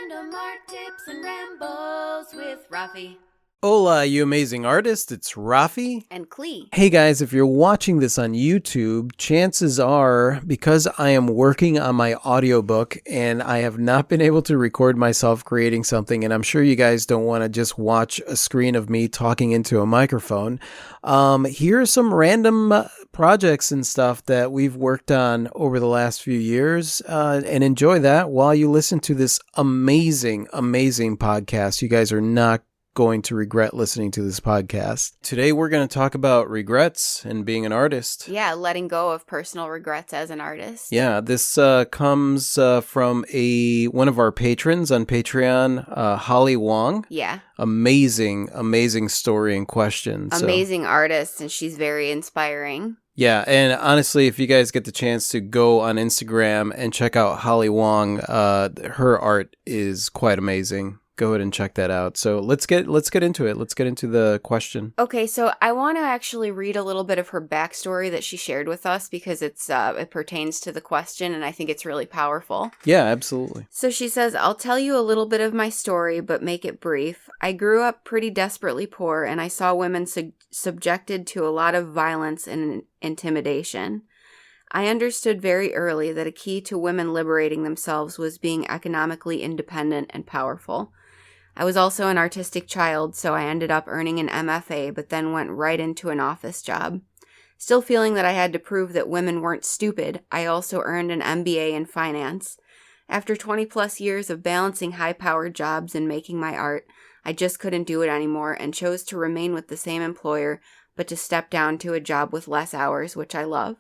Random art tips and rambles with Rafi Hola, you amazing artist. It's Rafi. and Klee. Hey guys, if you're watching this on YouTube, chances are, because I am working on my audiobook and I have not been able to record myself creating something, and I'm sure you guys don't want to just watch a screen of me talking into a microphone. Here are some random projects and stuff that we've worked on over the last few years, and enjoy that while you listen to this amazing, amazing podcast. You guys are not going to regret listening to this podcast. Today we're going to talk about regrets and being an artist. Yeah, letting go of personal regrets as an artist. Yeah, this comes from one of our patrons on Patreon, Holly Wong. Yeah. Amazing story and question. Amazing artist, and she's very inspiring. Yeah, and honestly, if you guys get the chance to go on Instagram and check out Holly Wong, her art is quite amazing. Go ahead and check that out. So let's get into it. Let's get into the question. Okay, so I want to actually read a little bit of her backstory that she shared with us because it pertains to the question, and I think it's really powerful. Yeah, absolutely. So she says, I'll tell you a little bit of my story, but make it brief. I grew up pretty desperately poor, and I saw women subjected to a lot of violence and intimidation. I understood very early that a key to women liberating themselves was being economically independent and powerful. I was also an artistic child, so I ended up earning an MFA, but then went right into an office job. Still feeling that I had to prove that women weren't stupid, I also earned an MBA in finance. After 20 plus years of balancing high-powered jobs and making my art, I just couldn't do it anymore and chose to remain with the same employer, but to step down to a job with less hours, which I love.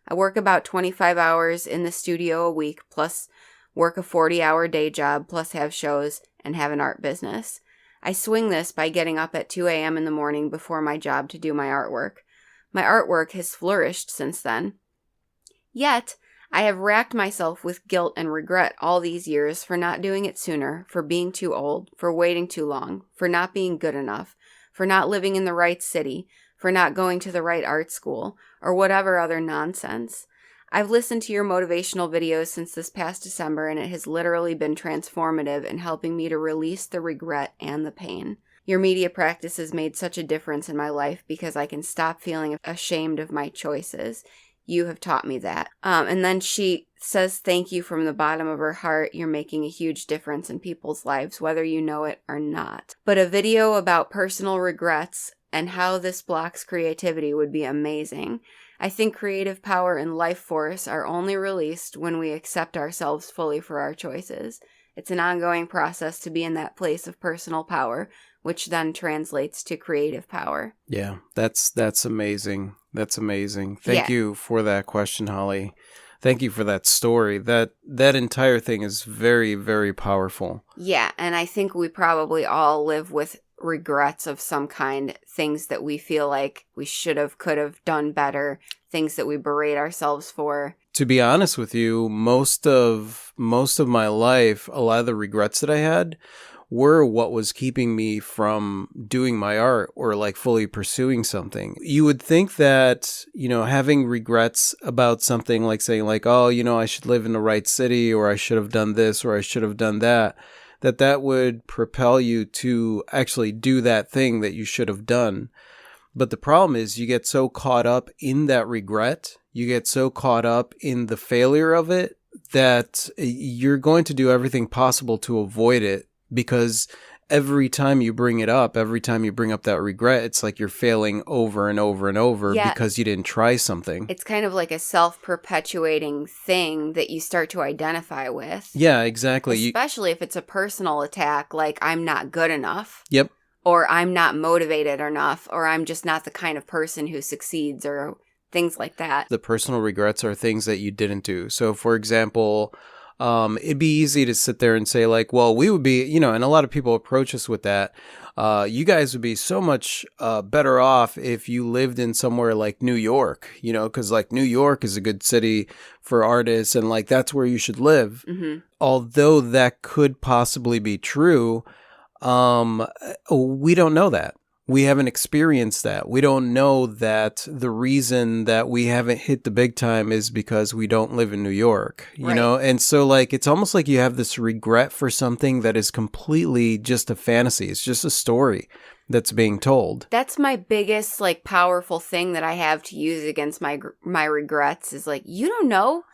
I work about 25 hours in the studio a week, plus work a 40-hour day job, plus have shows, and have an art business. I swing this by getting up at 2 a.m. in the morning before my job to do my artwork. My artwork has flourished since then. Yet, I have racked myself with guilt and regret all these years for not doing it sooner, for being too old, for waiting too long, for not being good enough, for not living in the right city, for not going to the right art school, or whatever other nonsense. I've listened to your motivational videos since this past December, and it has literally been transformative in helping me to release the regret and the pain. Your media practice has made such a difference in my life because I can stop feeling ashamed of my choices. You have taught me that. And then she says thank you from the bottom of her heart. You're making a huge difference in people's lives, whether you know it or not. But a video about personal regrets and how this blocks creativity would be amazing. I think creative power and life force are only released when we accept ourselves fully for our choices. It's an ongoing process to be in that place of personal power, which then translates to creative power. Yeah, that's amazing. That's amazing. Thank you for that question, Holly. Thank you for that story. That entire thing is very, very powerful. Yeah, and I think we probably all live with regrets of some kind, things that we feel like we could have done better, things that we berate ourselves for. To be honest with you, most of my life, a lot of the regrets that I had were what was keeping me from doing my art or like fully pursuing something. You would think that, having regrets about something, like saying like, oh, I should live in the right city, or I should have done this, or I should have done that would propel you to actually do that thing that you should have done. But the problem is you get so caught up in that regret, you get so caught up in the failure of it, that you're going to do everything possible to avoid it, because every time you bring it up, every time you bring up that regret, it's like you're failing over and over and over because you didn't try something. It's kind of like a self-perpetuating thing that you start to identify with. Yeah, exactly. Especially if it's a personal attack, like I'm not good enough. Yep. Or I'm not motivated enough, or I'm just not the kind of person who succeeds, or things like that. The personal regrets are things that you didn't do. So, for example, it'd be easy to sit there and say like, well, we would be, and a lot of people approach us with that. You guys would be so much better off if you lived in somewhere like New York, because like New York is a good city for artists, and like that's where you should live. Mm-hmm. Although that could possibly be true, we don't know that. We haven't experienced that. We don't know that the reason that we haven't hit the big time is because we don't live in New York, you Right. know? And so like, it's almost like you have this regret for something that is completely just a fantasy. It's just a story that's being told. That's my biggest, like, powerful thing that I have to use against my regrets is, like, you don't know.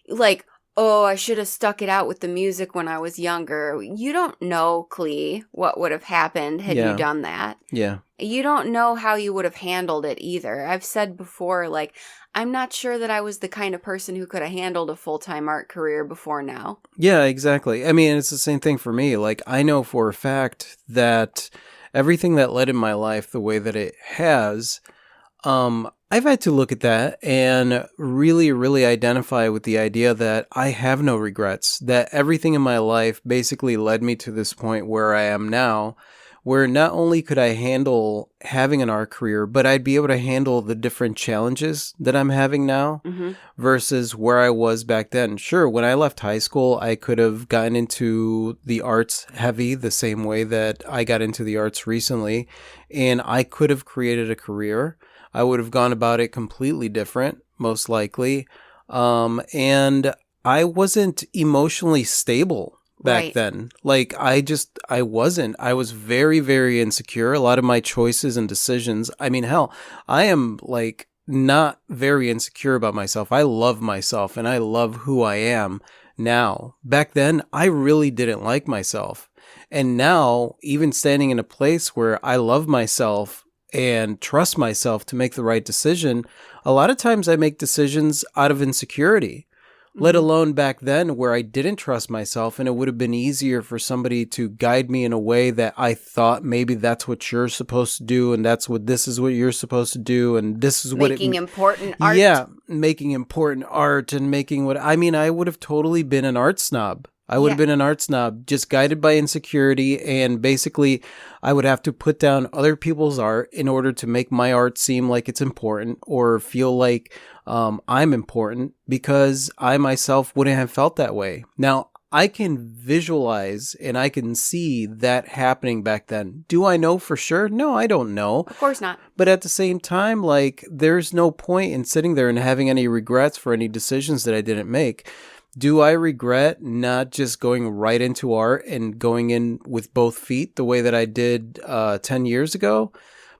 Like, oh, I should have stuck it out with the music when I was younger. You don't know, Clee, what would have happened had Yeah. you done that. Yeah. You don't know how you would have handled it either. I've said before, like, I'm not sure that I was the kind of person who could have handled a full-time art career before now. Yeah, exactly. I mean, it's the same thing for me. Like, I know for a fact that everything that led in my life the way that it has, I've had to look at that and really, really identify with the idea that I have no regrets, that everything in my life basically led me to this point where I am now, where not only could I handle having an art career, but I'd be able to handle the different challenges that I'm having now Mm-hmm. versus where I was back then. Sure, when I left high school, I could have gotten into the arts heavy the same way that I got into the arts recently, and I could have created a career. I would have gone about it completely different, most likely. And I wasn't emotionally stable back Right. then. Like, I wasn't. I was very, very insecure. A lot of my choices and decisions. I mean, hell, I am like not very insecure about myself. I love myself and I love who I am now. Back then, I really didn't like myself. And now, even standing in a place where I love myself and trust myself to make the right decision, a lot of times I make decisions out of insecurity. Let alone back then where I didn't trust myself and it would have been easier for somebody to guide me in a way that I thought maybe that's what you're supposed to do and this is what you're supposed to do and this is what Making important art. Yeah, making important art and making I would have totally been an art snob. I would have Yeah. been an art snob, just guided by insecurity, and basically I would have to put down other people's art in order to make my art seem like it's important or feel like I'm important, because I myself wouldn't have felt that way. Now, I can visualize and I can see that happening back then. Do I know for sure? No, I don't know. Of course not. But at the same time, like, there's no point in sitting there and having any regrets for any decisions that I didn't make. Do I regret not just going right into art and going in with both feet the way that I did 10 years ago,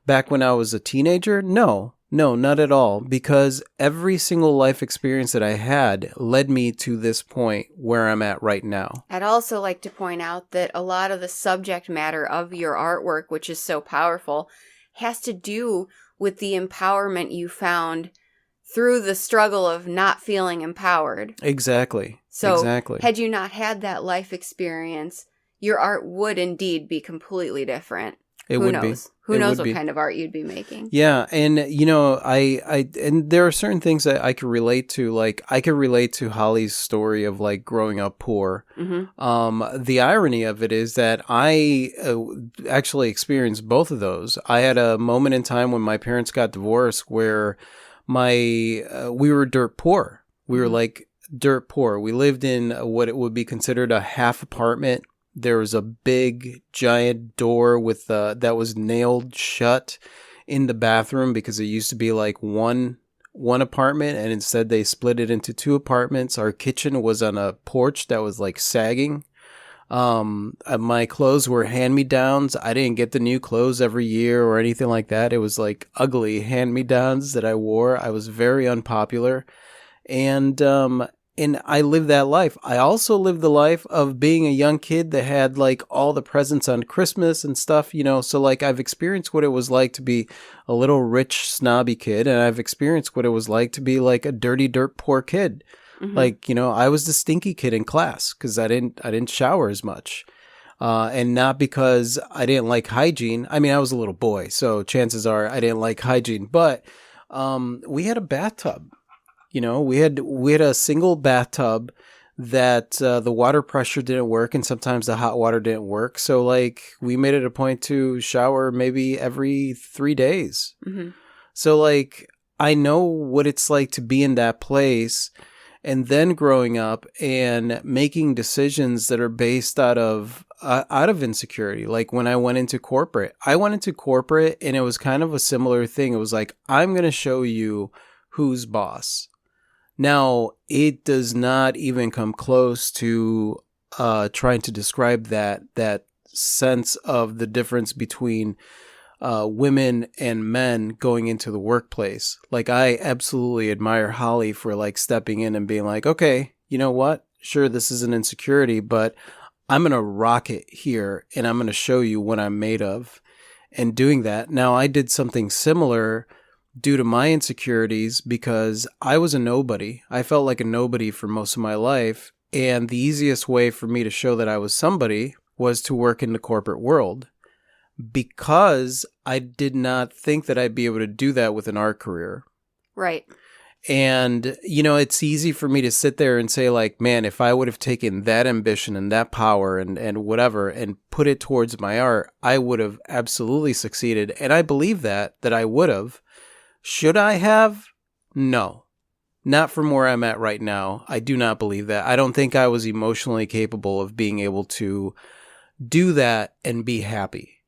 back when I was a teenager? No, not at all. Because every single life experience that I had led me to this point where I'm at right now. I'd also like to point out that a lot of the subject matter of your artwork, which is so powerful, has to do with the empowerment you found through the struggle of not feeling empowered. Exactly. So, Exactly. had you not had that life experience, your art would indeed be completely different. It Who would knows? be. Who It knows would what be. kind of art you'd be making? Yeah, and you know, and there are certain things that I could relate to. Like, I could relate to Holly's story of like growing up poor. Mm-hmm. The irony of it is that I actually experienced both of those. I had a moment in time when my parents got divorced where we were dirt poor. We were Mhm. like dirt poor. We lived in what it would be considered a half apartment. There was a big giant door with that was nailed shut in the bathroom because it used to be like one apartment, and instead they split it into two apartments. Our kitchen was on a porch that was like sagging. My clothes were hand-me-downs. I didn't get the new clothes every year or anything like that. It was like ugly hand-me-downs that I wore. I was very unpopular. And I lived that life. I also lived the life of being a young kid that had like all the presents on Christmas and stuff, you know. So like I've experienced what it was like to be a little rich, snobby kid, and I've experienced what it was like to be like a dirty, dirt poor kid. Mm-hmm. Like, you know, I was the stinky kid in class because I didn't shower as much. And not because I didn't like hygiene. I mean, I was a little boy, so chances are I didn't like hygiene. But we had a bathtub. You know, we had a single bathtub that the water pressure didn't work, and sometimes the hot water didn't work. So, like, we made it a point to shower maybe every 3 days. Mm-hmm. So, like, I know what it's like to be in that place, and then growing up and making decisions that are based out of out of insecurity. Like when I went into corporate, and it was kind of a similar thing. It was like, I'm going to show you who's boss. Now, it does not even come close to trying to describe that sense of the difference between women and men going into the workplace. Like, I absolutely admire Holly for like stepping in and being like, okay, you know what? Sure, this is an insecurity, but I'm going to rock it here and I'm going to show you what I'm made of. And doing that. Now, I did something similar due to my insecurities because I was a nobody. I felt like a nobody for most of my life. And the easiest way for me to show that I was somebody was to work in the corporate world, because I did not think that I'd be able to do that with an art career. Right. And, you know, it's easy for me to sit there and say, like, man, if I would have taken that ambition and that power and whatever and put it towards my art, I would have absolutely succeeded. And I believe that I would have. Should I have? No. Not from where I'm at right now. I do not believe that. I don't think I was emotionally capable of being able to do that and be happy.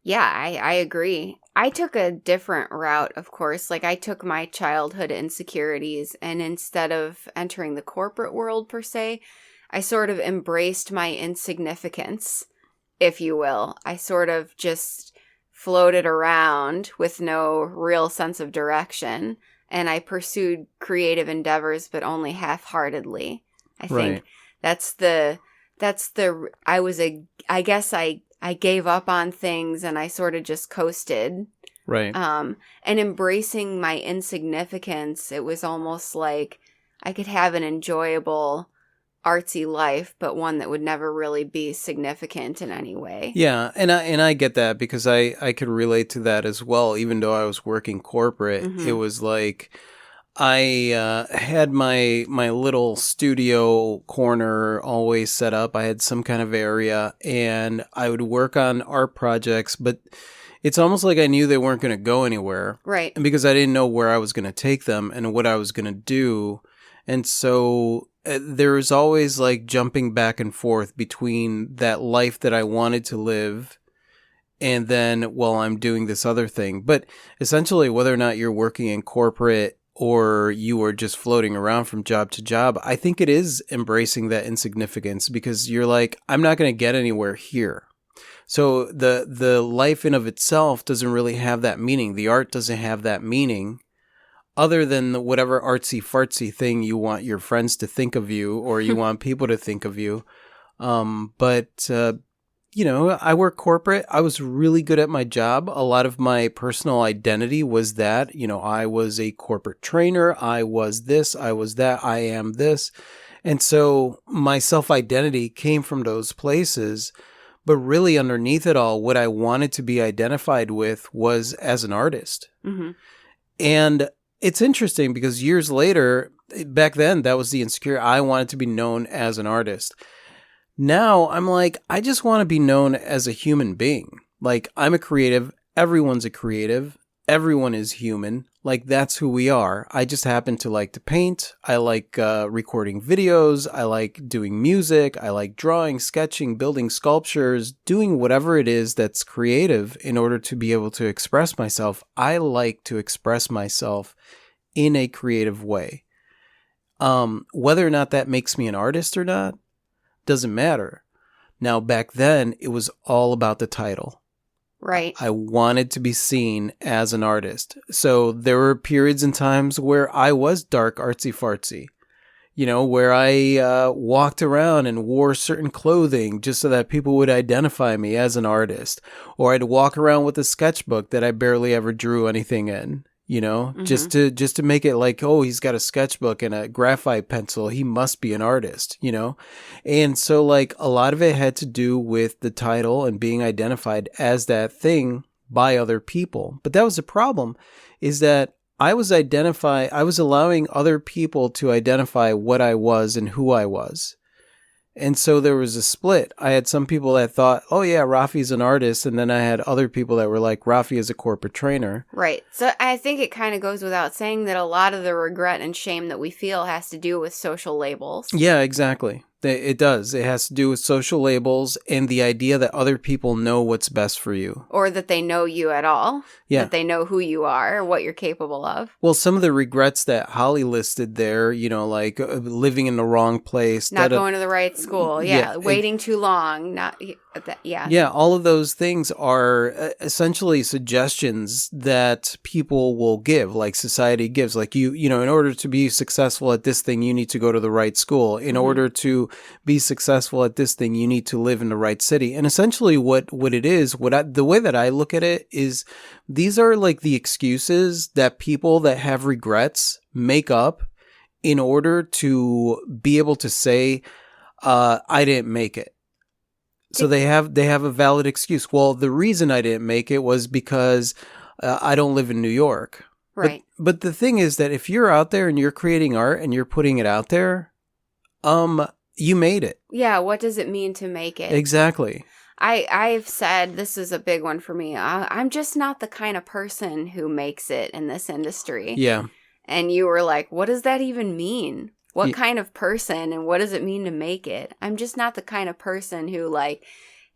Yeah, I agree. I took a different route, of course. Like, I took my childhood insecurities, and instead of entering the corporate world per se, I sort of embraced my insignificance, if you will. I sort of just floated around with no real sense of direction, and I pursued creative endeavors, but only half-heartedly. I think I guess I gave up on things and I sort of just coasted. Right. And embracing my insignificance, it was almost like I could have an enjoyable, artsy life, but one that would never really be significant in any way. Yeah, and I get that, because I could relate to that as well. Even though I was working corporate, Mm-hmm. It was like I had my little studio corner always set up. I had some kind of area, and I would work on art projects, but it's almost like I knew they weren't going to go anywhere. Right. And because I didn't know where I was going to take them and what I was going to do. And so there was always like jumping back and forth between that life that I wanted to live and then, well, I'm doing this other thing. But essentially, whether or not you're working in corporate or you are just floating around from job to job, I think it is embracing that insignificance, because you're like, I'm not going to get anywhere here. So the life in of itself doesn't really have that meaning. The art doesn't have that meaning, other than whatever artsy fartsy thing you want your friends to think of you, or you want people to think of you. But you know, I work corporate. I was really good at my job. A lot of my personal identity was that, you know, I was a corporate trainer. I was this, I was that, I am this. And so my self-identity came from those places. But really underneath it all, what I wanted to be identified with was as an artist. Mm-hmm. And it's interesting because years later, back then, that was the insecurity. I wanted to be known as an artist. Now I'm like, I just want to be known as a human being. Like, I'm a creative. Everyone's a creative. Everyone is human. Like, that's who we are. I just happen to like to paint. I like recording videos. I like doing music. I like drawing, sketching, building sculptures, doing whatever it is that's creative in order to be able to express myself. I like to express myself in a creative way. Whether or not that makes me an artist or not doesn't matter. Now, back then, it was all about the title. Right. I wanted to be seen as an artist. So there were periods and times where I was dark, artsy fartsy, you know, where I walked around and wore certain clothing just so that people would identify me as an artist. Or I'd walk around with a sketchbook that I barely ever drew anything in, you know, just to make it like, oh, he's got a sketchbook and a graphite pencil. He must be an artist, you know? And so like a lot of it had to do with the title and being identified as that thing by other people. But that was the problem, is that I was allowing other people to identify what I was and who I was. And so there was a split. I had some people that thought, oh yeah, Rafi's an artist. And then I had other people that were like, Rafi is a corporate trainer. Right. So I think it kind of goes without saying that a lot of the regret and shame that we feel has to do with social labels. Yeah, exactly. It does. It has to do with social labels and the idea that other people know what's best for you. Or that they know you at all. Yeah. That they know who you are or what you're capable of. Well, some of the regrets that Holly listed there, like living in the wrong place. Not going to the right school. Yeah. Waiting too long. Yeah. Yeah. All of those things are essentially suggestions that people will give, like society gives. Like in order to be successful at this thing, you need to go to the right school. In order to be successful at this thing, you need to live in the right city. And essentially what it is, the way that I look at it is these are like the excuses that people that have regrets make up in order to be able to say, I didn't make it. So they have a valid excuse. Well, the reason I didn't make it was because I don't live in New York. Right. But the thing is that if you're out there and you're creating art and you're putting it out there, you made it. Yeah. What does it mean to make it? Exactly. I've said, this is a big one for me. I'm just not the kind of person who makes it in this industry. Yeah. And you were like, what does that even mean? What kind of person and what does it mean to make it? I'm just not the kind of person who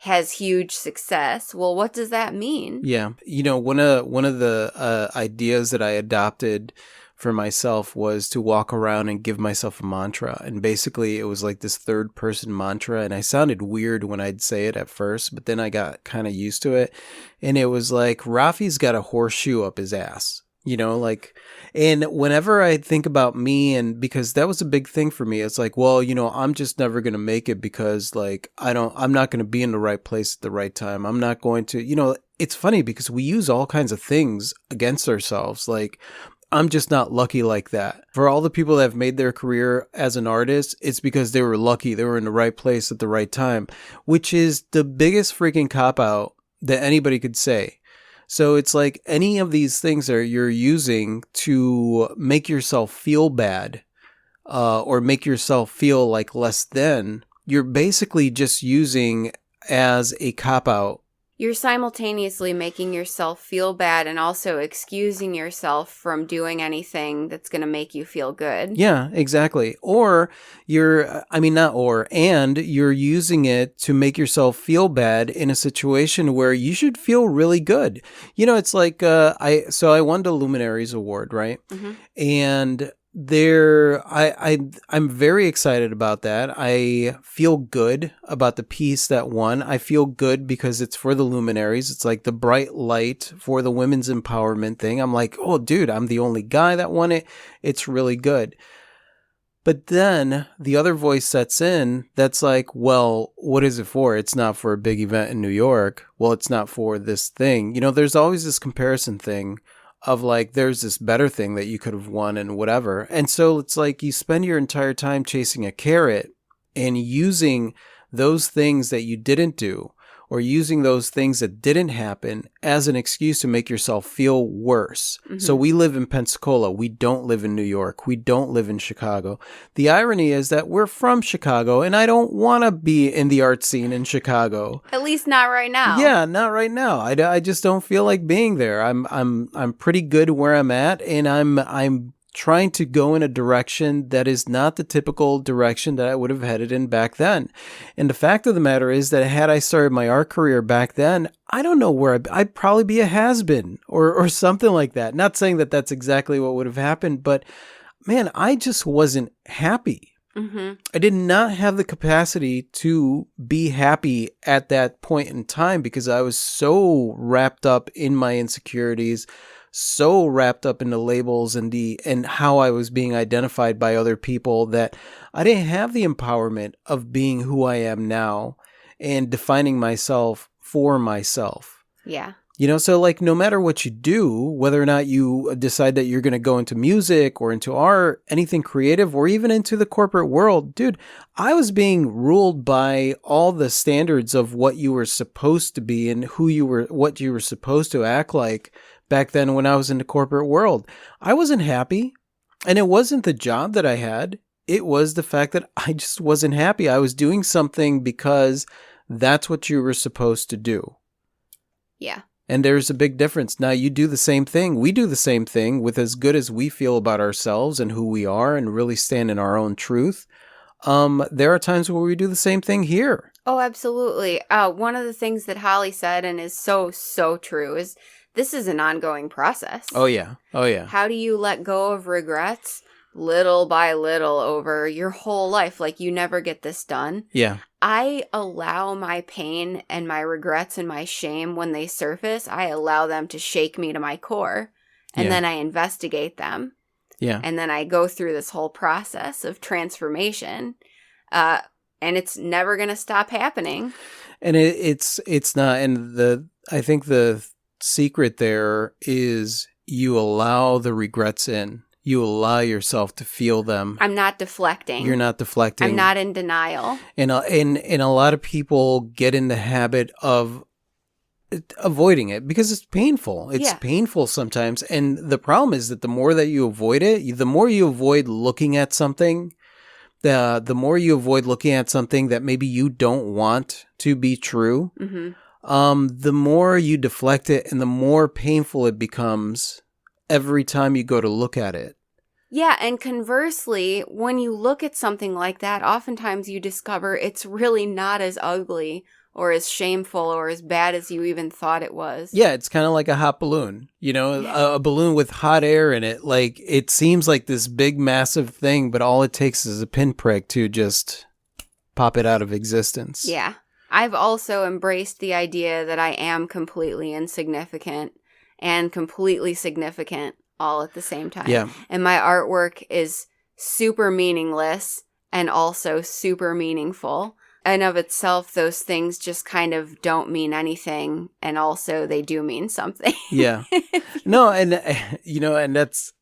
has huge success. Well, what does that mean? Yeah. One of the ideas that I adopted for myself was to walk around and give myself a mantra. And basically it was like this third person mantra. And I sounded weird when I'd say it at first, but then I got kind of used to it. And it was like, Rafi's got a horseshoe up his ass. And whenever I think about me, and because that was a big thing for me, it's like, well, I'm just never going to make it because I'm not going to be in the right place at the right time. I'm not going to, it's funny because we use all kinds of things against ourselves. Like, I'm just not lucky like that. For all the people that have made their career as an artist, it's because they were lucky. They were in the right place at the right time, which is the biggest freaking cop-out that anybody could say. So it's like any of these things that you're using to make yourself feel bad or make yourself feel like less than, you're basically just using as a cop-out. You're simultaneously making yourself feel bad and also excusing yourself from doing anything that's going to make you feel good. Yeah, exactly. Or you're using it to make yourself feel bad in a situation where you should feel really good. It's like, I won the Luminaries Award, right? Mm-hmm. And I'm very excited about that. I feel good about the piece that won. I feel good because it's for the Luminaries. It's like the bright light for the women's empowerment thing. I'm like, oh, dude, I'm the only guy that won it. It's really good. But then the other voice sets in that's like, well, what is it for? It's not for a big event in New York. Well, it's not for this thing. There's always this comparison thing of like, there's this better thing that you could have won and whatever. And so it's like you spend your entire time chasing a carrot and using those things that you didn't do or using those things that didn't happen as an excuse to make yourself feel worse. Mm-hmm. So we live in Pensacola. We don't live in New York. We don't live in Chicago. The irony is that we're from Chicago and I don't want to be in the art scene in Chicago. At least not right now. Yeah, not right now. I just don't feel like being there. I'm pretty good where I'm at, and I'm trying to go in a direction that is not the typical direction that I would have headed in back then. And the fact of the matter is that had I started my art career back then, I don't know where I'd probably be a has-been or something like that. Not saying that that's exactly what would have happened, but man, I just wasn't happy. Mm-hmm. I did not have the capacity to be happy at that point in time because I was so wrapped up in my insecurities, so wrapped up in the labels and how I was being identified by other people that I didn't have the empowerment of being who I am now and defining myself for myself. Yeah. So like no matter what you do, whether or not you decide that you're going to go into music or into art, anything creative, or even into the corporate world, dude, I was being ruled by all the standards of what you were supposed to be and what you were supposed to act like back then when I was in the corporate world. I wasn't happy, and it wasn't the job that I had. It was the fact that I just wasn't happy. I was doing something because that's what you were supposed to do. Yeah. And there's a big difference. Now, you do the same thing. We do the same thing with as good as we feel about ourselves and who we are and really stand in our own truth. there are times where we do the same thing here. Oh, absolutely. One of the things that Holly said, and is so, so true, is this is an ongoing process. Oh, yeah. Oh, yeah. How do you let go of regrets? Little by little over your whole life. Like, you never get this done. Yeah. I allow my pain and my regrets and my shame when they surface. I allow them to shake me to my core. And then I investigate them. Yeah. And then I go through this whole process of transformation. And it's never going to stop happening. And it's not. And I think the secret there is you allow the regrets in. You allow yourself to feel them. I'm not deflecting. You're not deflecting. I'm not in denial. And a lot of people get in the habit of avoiding it because it's painful. It's painful sometimes. And the problem is that the more that you avoid it, the more you avoid looking at something, the more you avoid looking at something that maybe you don't want to be true, the more you deflect it and the more painful it becomes every time you go to look at it. Yeah, and conversely, when you look at something like that, oftentimes you discover it's really not as ugly or as shameful or as bad as you even thought it was. Yeah, it's kind of like a hot balloon, a balloon with hot air in it. Like, it seems like this big, massive thing, but all it takes is a pinprick to just pop it out of existence. Yeah. I've also embraced the idea that I am completely insignificant and completely significant all at the same time. Yeah. And my artwork is super meaningless and also super meaningful. And of itself, those things just kind of don't mean anything. And also they do mean something. Yeah. No, and that's,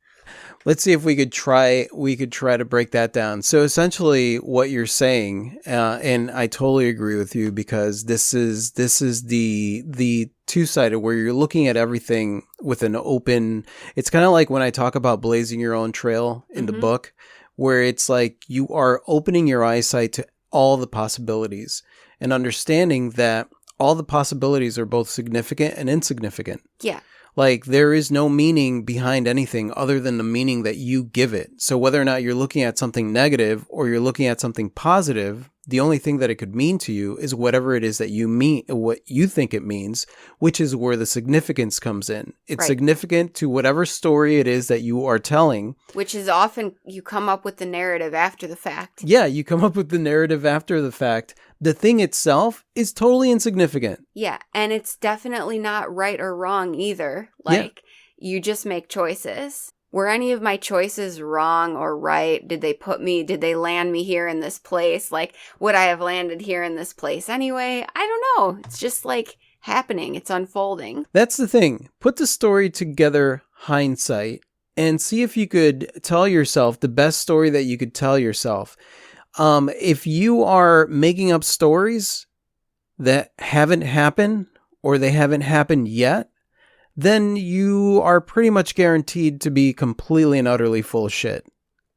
let's see if we could try to break that down. So essentially what you're saying, and I totally agree with you, because this is the two-sided where you're looking at everything with an open, it's kind of like when I talk about blazing your own trail in the book, where it's like you are opening your eyesight to all the possibilities and understanding that all the possibilities are both significant and insignificant. Yeah. Like, there is no meaning behind anything other than the meaning that you give it. So whether or not you're looking at something negative or you're looking at something positive, the only thing that it could mean to you is whatever it is that you mean, what you think it means, which is where the significance comes in. It's significant to whatever story it is that you are telling. Which is often you come up with the narrative after the fact. Yeah, you come up with the narrative after the fact. The thing itself is totally insignificant. Yeah, and it's definitely not right or wrong either. Like, you just make choices. Were any of my choices wrong or right? Did they land me here in this place? Like, would I have landed here in this place anyway? I don't know. It's just like happening. It's unfolding. That's the thing. Put the story together, hindsight, and see if you could tell yourself the best story that you could tell yourself. If you are making up stories that haven't happened or they haven't happened yet, then you are pretty much guaranteed to be completely and utterly full of shit.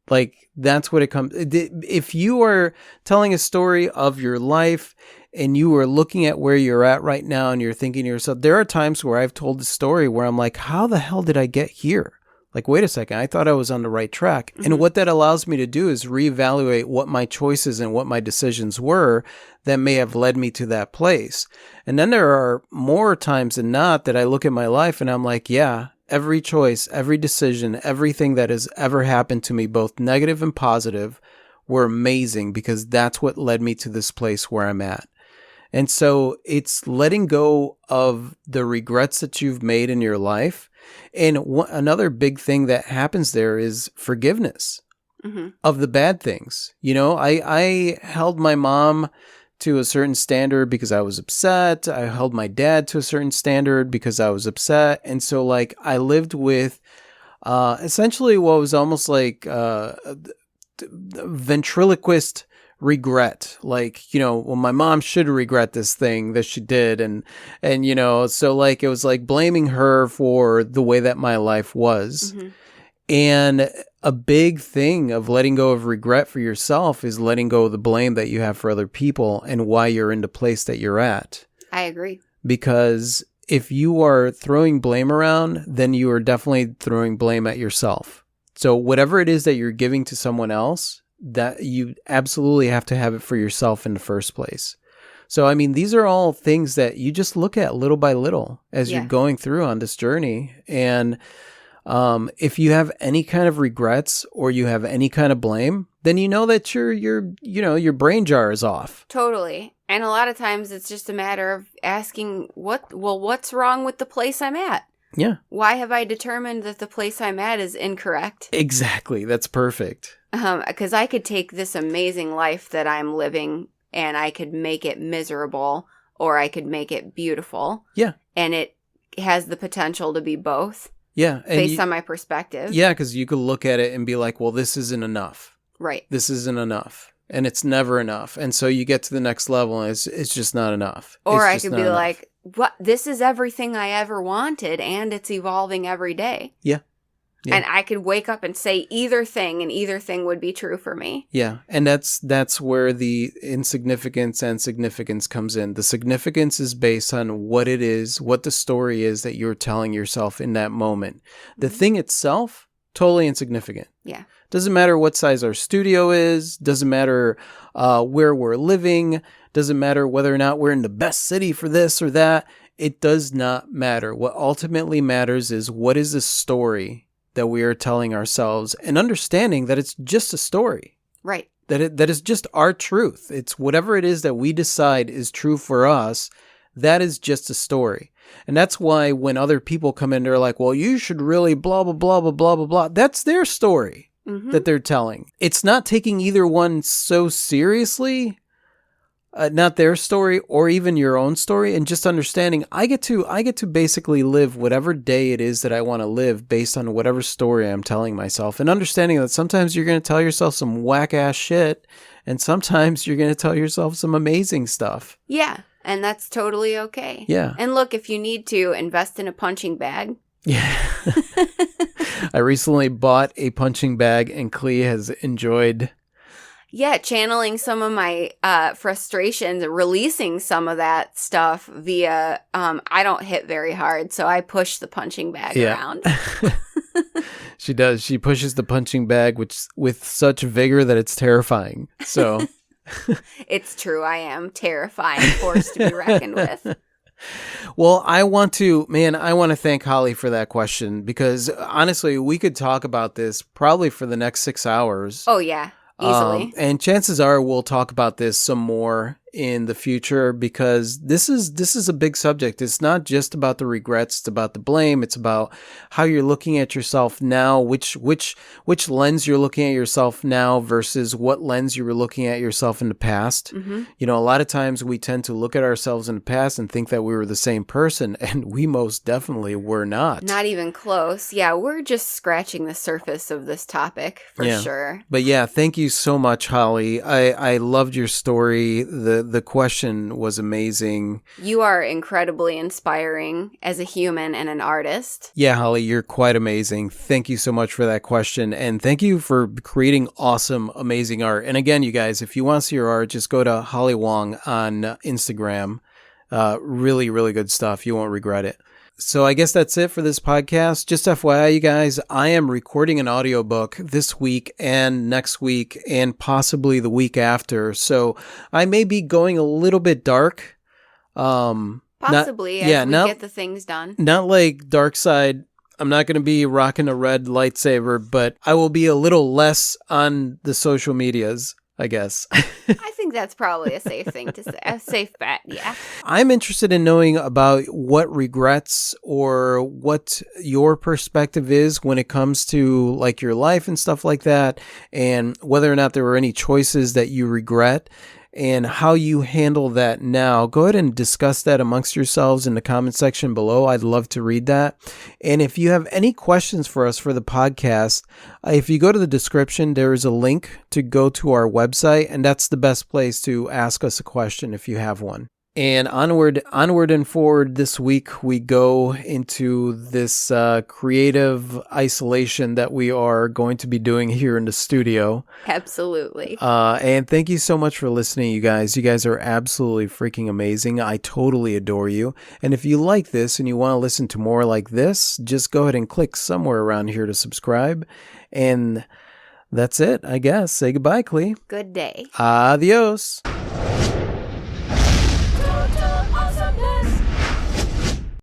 Like, that's what it comes. If you are telling a story of your life and you are looking at where you're at right now and you're thinking to yourself, there are times where I've told the story where I'm like, how the hell did I get here? Like, wait a second, I thought I was on the right track. Mm-hmm. And what that allows me to do is reevaluate what my choices and what my decisions were that may have led me to that place. And then there are more times than not that I look at my life and I'm like, yeah, every choice, every decision, everything that has ever happened to me, both negative and positive, were amazing because that's what led me to this place where I'm at. And so it's letting go of the regrets that you've made in your life. And another big thing that happens there is forgiveness of the bad things. You know, I held my mom to a certain standard because I was upset. I held my dad to a certain standard because I was upset. And so, like, I lived with essentially what was almost like ventriloquist regret. Like, you know, well, my mom should regret this thing that she did. And, you know, so like, it was like blaming her for the way that my life was. Mm-hmm. And a big thing of letting go of regret for yourself is letting go of the blame that you have for other people and why you're in the place that you're at. I agree. Because if you are throwing blame around, then you are definitely throwing blame at yourself. So whatever it is that you're giving to someone else, that you absolutely have to have it for yourself in the first place. So, I mean, these are all things that you just look at little by little as you're going through on this journey. And if you have any kind of regrets or you have any kind of blame, then you know that your brain jar is off. Totally. And a lot of times it's just a matter of asking, what's wrong with the place I'm at? Yeah. Why have I determined that the place I'm at is incorrect? Exactly. That's perfect. Because I could take this amazing life that I'm living and I could make it miserable, or I could make it beautiful. Yeah. And it has the potential to be both. Yeah. Based on my perspective. Yeah, because you could look at it and be like, well, this isn't enough. Right. This isn't enough. And it's never enough. And so you get to the next level and it's just not enough. Or I could be like, what? This is everything I ever wanted, and it's evolving every day. Yeah. Yeah. And I could wake up and say either thing, and either thing would be true for me. Yeah. And that's where the insignificance and significance comes in. The significance is based on what it is, what the story is that you're telling yourself in that moment. The thing itself, totally insignificant. Yeah. Doesn't matter what size our studio is. Doesn't matter where we're living. Doesn't matter whether or not we're in the best city for this or that. It does not matter. What ultimately matters is what is the story that we are telling ourselves, and understanding that it's just a story. Right. That is just our truth. It's whatever it is that we decide is true for us. That is just a story. And that's why when other people come in, they're like, well, you should really blah, blah, blah, blah, blah, blah, blah. That's their story that they're telling. It's not taking either one so seriously, not their story or even your own story, and just understanding I get to basically live whatever day it is that I want to live based on whatever story I'm telling myself, and understanding that sometimes you're going to tell yourself some whack ass shit, and sometimes you're going to tell yourself some amazing stuff. Yeah. And that's totally okay. Yeah. And look, if you need to, invest in a punching bag. Yeah. I recently bought a punching bag, and Clea has enjoyed. Yeah, channeling some of my frustrations, releasing some of that stuff via, I don't hit very hard, so I push the punching bag around. She does. She pushes the punching bag with such vigor that it's terrifying. So it's true. I am terrifying force to be reckoned with. Well, I want to thank Holly for that question, because honestly, we could talk about this probably for the next 6 hours. Oh, yeah. Easily. And chances are we'll talk about this some more in the future, because this is a big subject. It's not just about the regrets, it's about the blame, it's about how you're looking at yourself now, which lens you're looking at yourself now versus what lens you were looking at yourself in the past. Mm-hmm. You know, a lot of times we tend to look at ourselves in the past and think that we were the same person, and we most definitely were not. Not even close. Yeah, we're just scratching the surface of this topic for sure. But yeah, thank you so much, Holly. I loved your story. The question was amazing. You are incredibly inspiring as a human and an artist. Yeah, Holly, you're quite amazing. Thank you so much for that question. And thank you for creating awesome, amazing art. And again, you guys, if you want to see your art, just go to Holly Wong on Instagram. Really, really good stuff. You won't regret it. So I guess that's it for this podcast. Just FYI, you guys, I am recording an audiobook this week and next week and possibly the week after. So I may be going a little bit dark. Possibly, as we get the things done. Not like Dark Side. I'm not going to be rocking a red lightsaber, but I will be a little less on the social medias, I guess. I think that's probably a safe thing to say. A safe bet, yeah. I'm interested in knowing about what regrets or what your perspective is when it comes to like your life and stuff like that, and whether or not there were any choices that you regret and how you handle that now. Go ahead and discuss that amongst yourselves in the comment section below. I'd love to read that. And if you have any questions for us for the podcast, if you go to the description, there is a link to go to our website, and that's the best place to ask us a question if you have one. And onward and forward this week, we go into this creative isolation that we are going to be doing here in the studio. Absolutely. And thank you so much for listening, you guys. You guys are absolutely freaking amazing. I totally adore you. And if you like this and you want to listen to more like this, just go ahead and click somewhere around here to subscribe. And That's it, I guess. Say goodbye, Clee. Good day. Adios.